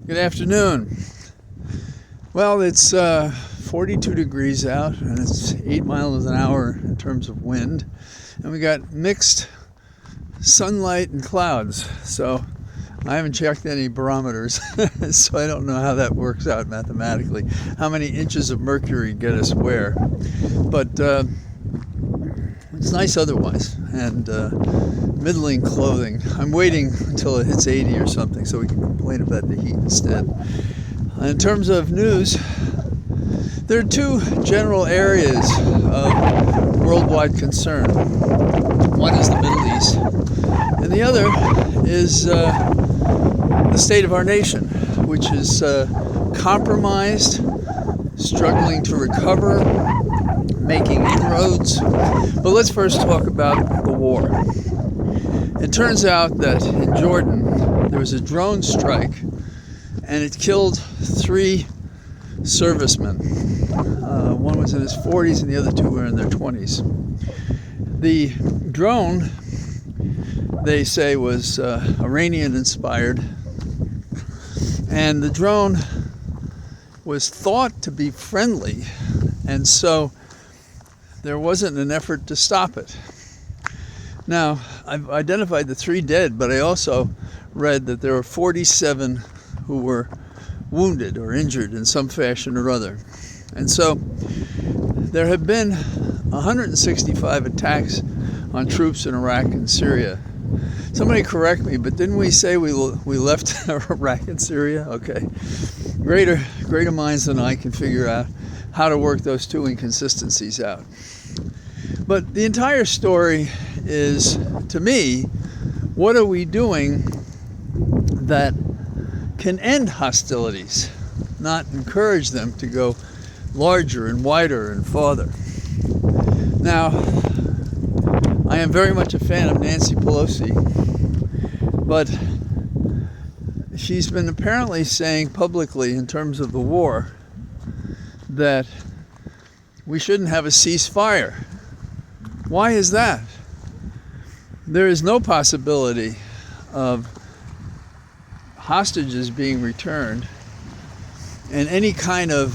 Good afternoon. Well, it's 42 degrees out and it's 8 miles an hour in terms of wind. And we got mixed sunlight and clouds. So I haven't checked any barometers, so I don't know how that works out mathematically. How many inches of mercury get us where. But it's nice otherwise, and middling clothing. I'm waiting until it hits 80 or something so we can complain about the heat instead. In terms of news, there are two general areas of worldwide concern. One is the Middle East, and the other is the state of our nation, which is compromised, struggling to recover, making inroads. But let's first talk about the war. It turns out that in Jordan there was a drone strike and it killed 3 servicemen. One was in his 40s and the other 2 were in their 20s. The drone, they say, was Iranian inspired, and the drone was thought to be friendly, and so there wasn't an effort to stop it. Now, I've identified the 3 dead, but I also read that there were 47 who were wounded or injured in some fashion or other. And so there have been 165 attacks on troops in Iraq and Syria. Somebody correct me, but didn't we say we left Iraq and Syria? Okay. Greater minds than I can figure out how to work those 2 inconsistencies out. But the entire story is, to me, what are we doing that can end hostilities, not encourage them to go larger and wider and farther. Now, I am very much a fan of Nancy Pelosi, but she's been apparently saying publicly, in terms of the war, that we shouldn't have a ceasefire. Why is that? There is no possibility of hostages being returned and any kind of,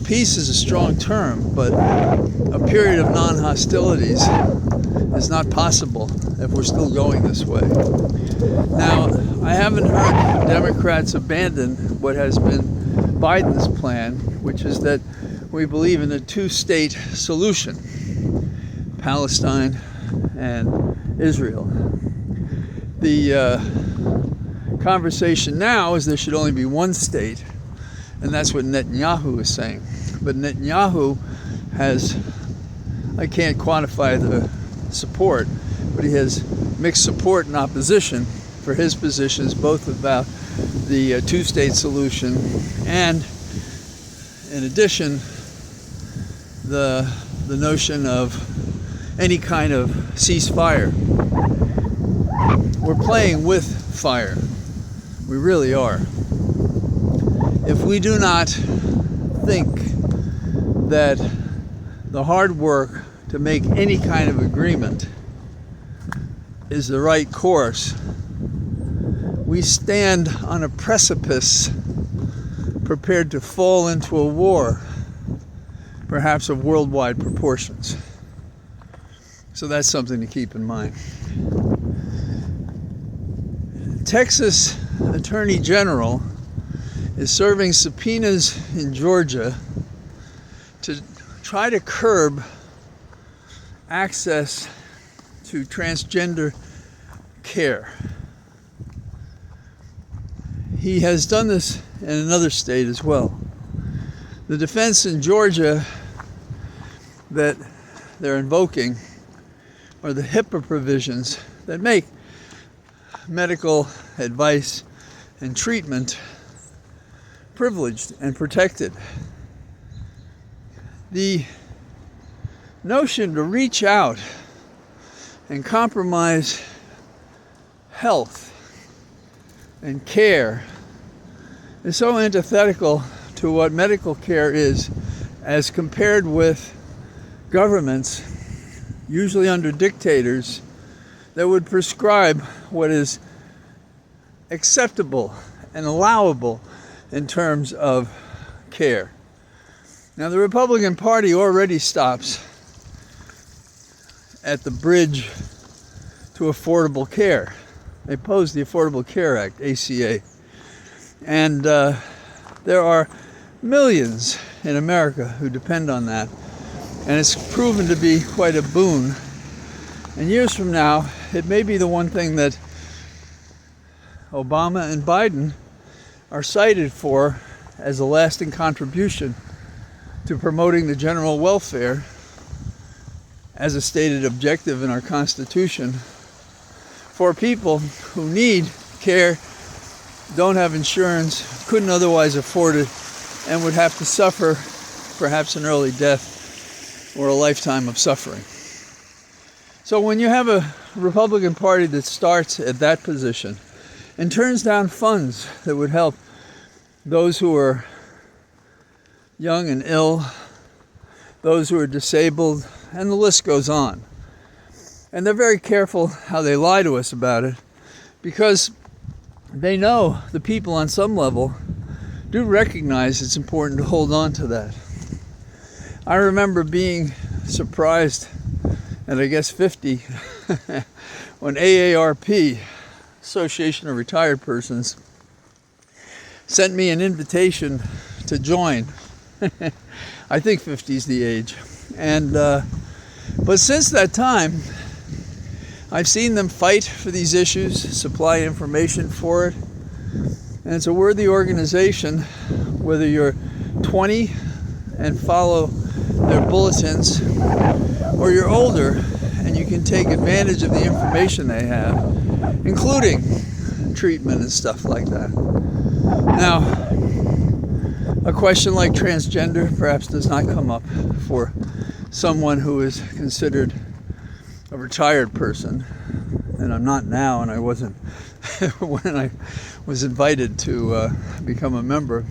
peace is a strong term, but a period of non-hostilities is not possible if we're still going this way. Now, I haven't heard Democrats abandon what has been Biden's plan, which is that we believe in a 2-state solution, Palestine and Israel. The conversation now is there should only be 1 state, and that's what Netanyahu is saying. But Netanyahu has, I can't quantify the support, but he has mixed support and opposition for his positions, both about the 2-state solution and, in addition, the notion of any kind of ceasefire. We're playing with fire. We really are. If we do not think that the hard work to make any kind of agreement is the right course, we stand on a precipice prepared to fall into a war, perhaps of worldwide proportions. So that's something to keep in mind. Texas Attorney General is serving subpoenas in Georgia to try to curb access to transgender care. He has done this in another state as well. The defense in Georgia that they're invoking are the HIPAA provisions that make medical advice and treatment privileged and protected. The notion to reach out and compromise health and care is so antithetical to what medical care is as compared with governments, usually under dictators, that would prescribe what is acceptable and allowable in terms of care. Now, the Republican Party already stops at the bridge to affordable care. They opposed the Affordable Care Act, ACA. And there are millions in America who depend on that. And it's proven to be quite a boon. And years from now, it may be the one thing that Obama and Biden are cited for as a lasting contribution to promoting the general welfare as a stated objective in our Constitution for people who need care, don't have insurance, couldn't otherwise afford it, and would have to suffer perhaps an early death or a lifetime of suffering. So when you have a Republican Party that starts at that position and turns down funds that would help those who are young and ill, those who are disabled, and the list goes on. And they're very careful how they lie to us about it, because they know the people on some level do recognize it's important to hold on to that. I remember being surprised at, I guess, 50 when AARP, Association of Retired Persons, sent me an invitation to join. I think 50 is the age. And but since that time, I've seen them fight for these issues, supply information for it. And it's a worthy organization, whether you're 20 and follow their bulletins, or you're older and you can take advantage of the information they have, including treatment and stuff like that. Now, a question like transgender perhaps does not come up for someone who is considered a retired person, and I'm not now, and I wasn't when I was invited to become a member.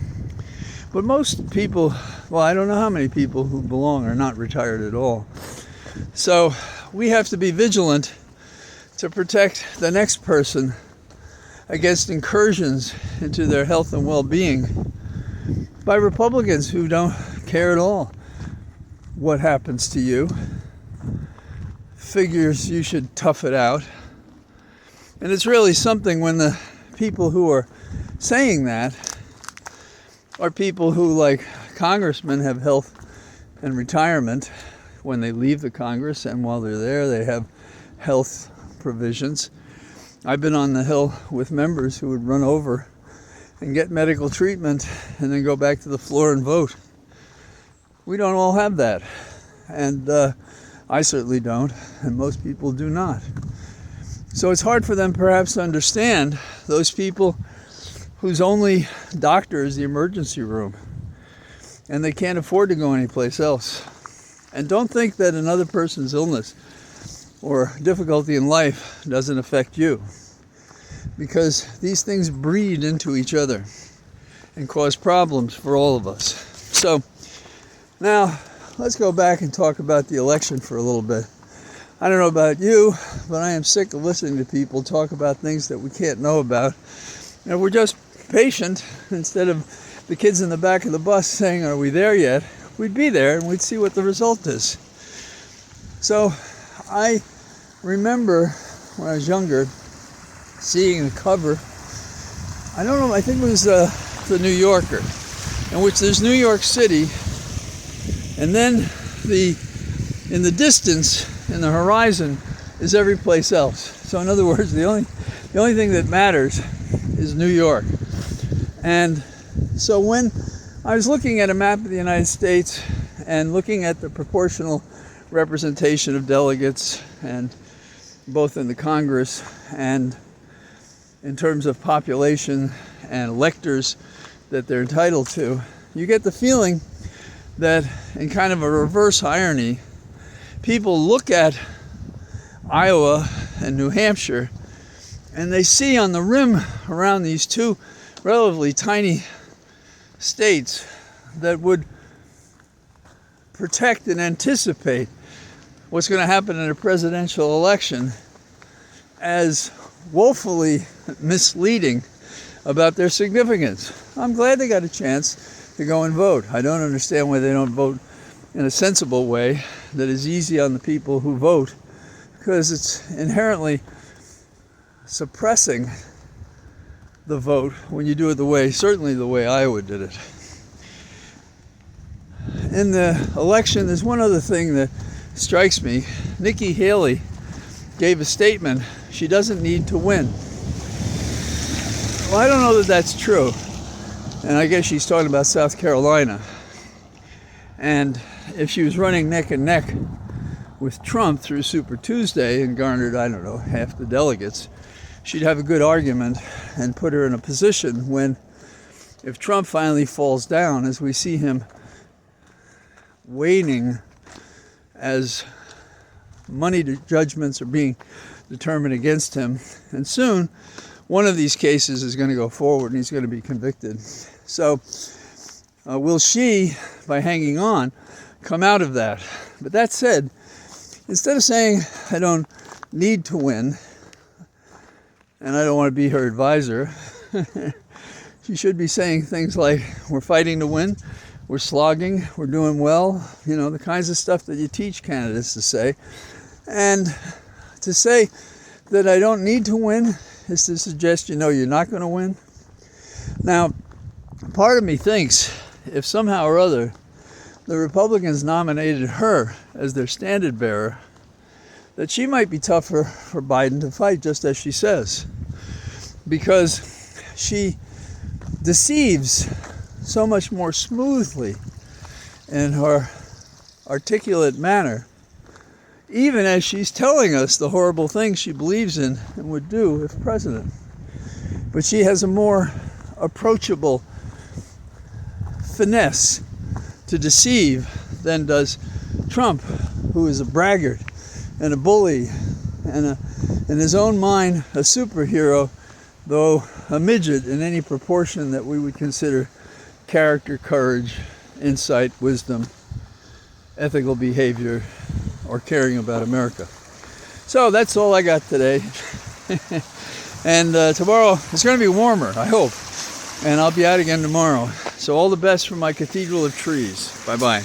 But most people, well, I don't know how many people who belong are not retired at all. So we have to be vigilant to protect the next person against incursions into their health and well-being by Republicans who don't care at all what happens to you, figures you should tough it out. And it's really something when the people who are saying that are people who, like congressmen, have health and retirement when they leave the Congress, and while they're there they have health provisions. I've been on the Hill with members who would run over and get medical treatment and then go back to the floor and vote. We don't all have that, and I certainly don't, and most people do not. So it's hard for them perhaps to understand those people whose only doctor is the emergency room, and they can't afford to go anyplace else. And don't think that another person's illness or difficulty in life doesn't affect you, because these things breed into each other and cause problems for all of us. So now let's go back and talk about the election for a little bit. I don't know about you, but I am sick of listening to people talk about things that we can't know about. And if we're just patient, instead of the kids in the back of the bus saying, "Are we there yet?" we'd be there and we'd see what the result is. So I remember when I was younger seeing the cover, I don't know, I think it was the New Yorker, in which there's New York City, and then in the distance, in the horizon, is every place else. So in other words, the only thing that matters is New York. And so when I was looking at a map of the United States and looking at the proportional representation of delegates, and both in the Congress and in terms of population and electors that they're entitled to, you get the feeling that, in kind of a reverse irony, people look at Iowa and New Hampshire and they see on the rim around these two relatively tiny states that would protect and anticipate what's going to happen in a presidential election as woefully misleading about their significance. I'm glad they got a chance to go and vote. I don't understand why they don't vote in a sensible way that is easy on the people who vote, because it's inherently suppressing the vote when you do it certainly the way Iowa did it. In the election, there's one other thing that strikes me. Nikki Haley gave a statement. She doesn't need to win. Well, I don't know that that's true. And I guess she's talking about South Carolina. And if she was running neck and neck with Trump through Super Tuesday and garnered, I don't know, half the delegates, she'd have a good argument and put her in a position when, if Trump finally falls down, as we see him waning as money judgments are being determined against him, and soon one of these cases is going to go forward and he's going to be convicted. So will she, by hanging on, come out of that? But that said, instead of saying I don't need to win and I don't want to be her advisor, she should be saying things like, we're fighting to win, we're slogging, we're doing well, the kinds of stuff that you teach candidates to say. And to say that I don't need to win is to suggest you're not going to win. Now, part of me thinks if somehow or other the Republicans nominated her as their standard bearer, that she might be tougher for Biden to fight, just as she says, because she deceives so much more smoothly in her articulate manner, even as she's telling us the horrible things she believes in and would do if president. But she has a more approachable finesse to deceive than does Trump, who is a braggart and a bully and in his own mind a superhero, though a midget in any proportion that we would consider character, courage, insight, wisdom, ethical behavior, or caring about America. So that's all I got today. And tomorrow it's going to be warmer, I hope. And I'll be out again tomorrow. So all the best from my Cathedral of Trees. Bye-bye.